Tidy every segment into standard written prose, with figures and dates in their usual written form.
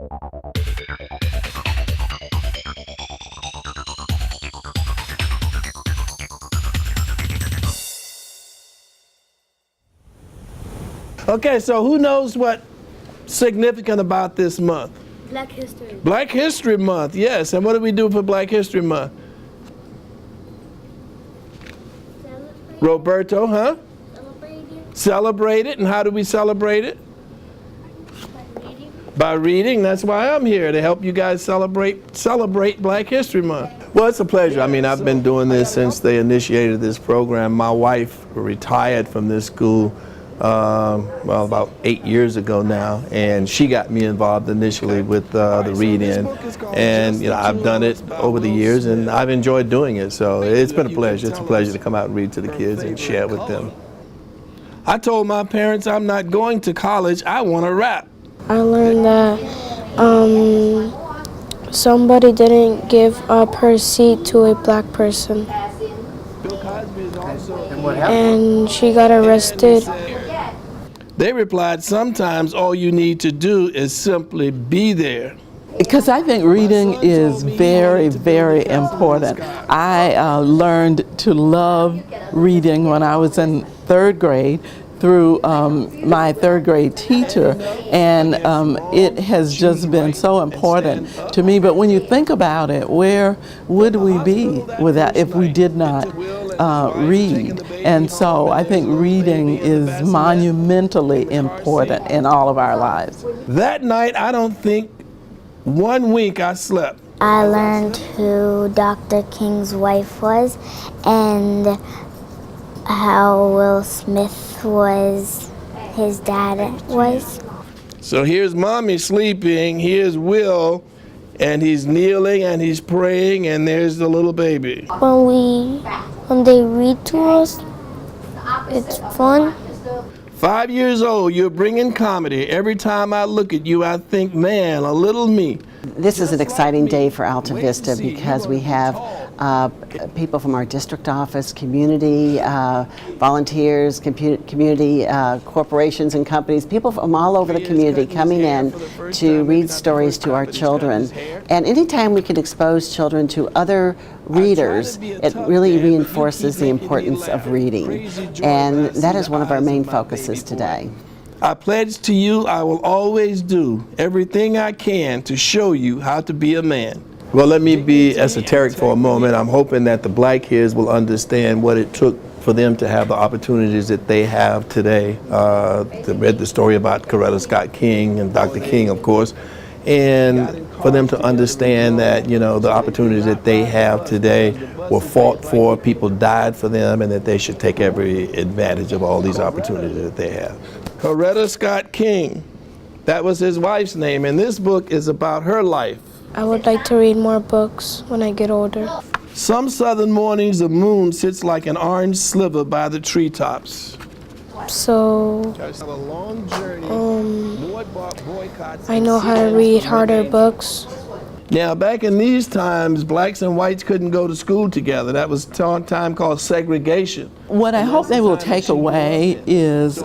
Okay, so who knows what's significant about this month? Black History. Black History Month, yes. And what do we do for Black History Month? Celebrate. Roberto, huh? Celebrate it. Celebrate it. And how do we celebrate it? By reading. By reading. That's why I'm here, to help you guys celebrate Black History Month. Well, it's a pleasure. I mean, I've been doing this since they initiated this program. My wife retired from this school well, about 8 years ago now, and she got me involved initially with the read-in, and I've done it over the years, and I've enjoyed doing it. So it's been a pleasure. It's a pleasure to come out and read to the kids and share with them. I told my parents I'm not going to college. I want to rap. I learned that somebody didn't give up her seat to a black person, and she got arrested. They replied, sometimes all you need to do is simply be there. Because I think reading is very, very important. I learned to love reading when I was in 3rd grade through my 3rd grade teacher, and it has just been so important to me. But when you think about it, where would we be without, if we did not read? And so I think reading is monumentally important in all of our lives. That night, I don't think 1 week I slept. I learned who Dr. King's wife was and how Will Smith was, his dad was. So here's Mommy sleeping, here's Will, and he's kneeling and he's praying, and there's the little baby. When they read to us, it's fun. 5 years old, you're bringing comedy. Every time I look at you, I think, man, a little me. This is an exciting day for Alta Vista because we have people from our district office, community, volunteers, community corporations and companies, people from all over the community coming in to read stories to our children. And anytime we can expose children to other readers, it really reinforces the importance of reading. And that is one of our main focuses today. I pledge to you I will always do everything I can to show you how to be a man. Well, let me be esoteric for a moment. I'm hoping that the black kids will understand what it took for them to have the opportunities that they have today. They read the story about Coretta Scott King and Dr. King, of course, and for them to understand that, the opportunities that they have today were fought for, people died for them, and that they should take every advantage of all these opportunities that they have. Coretta Scott King, that was his wife's name, and this book is about her life. I would like to read more books when I get older. Some southern mornings the moon sits like an orange sliver by the treetops. So I know how to read harder books. Now, back in these times, blacks and whites couldn't go to school together. That was a time called segregation. What I hope they will take away is,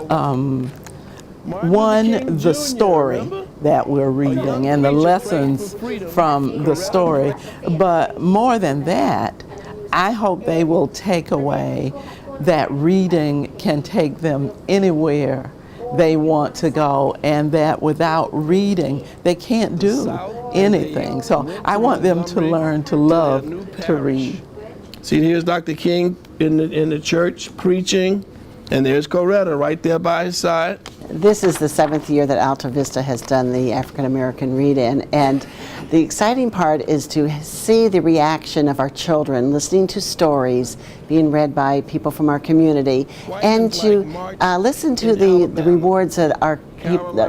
one, the story that we're reading and the lessons from the story. But more than that, I hope they will take away that reading can take them anywhere they want to go, and that without reading they can't do anything. So I want them to learn to love to read. See, here's Dr. King in the church preaching, and there's Coretta right there by his side. This is the 7th year that Alta Vista has done the African American Read-In, and the exciting part is to see the reaction of our children listening to stories being read by people from our community, and to listen to the rewards that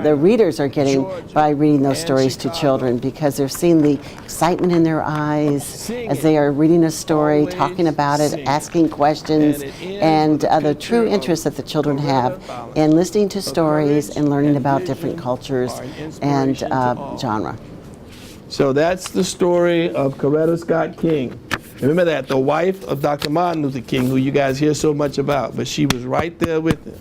the readers are getting by reading those stories to children, because they're seeing the excitement in their eyes as they are reading a story, talking about it, asking questions, and the true interest that the children have in listening to stories and learning about different cultures and genre. So that's the story of Coretta Scott King. Remember that, the wife of Dr. Martin Luther King, who you guys hear so much about, but she was right there with him.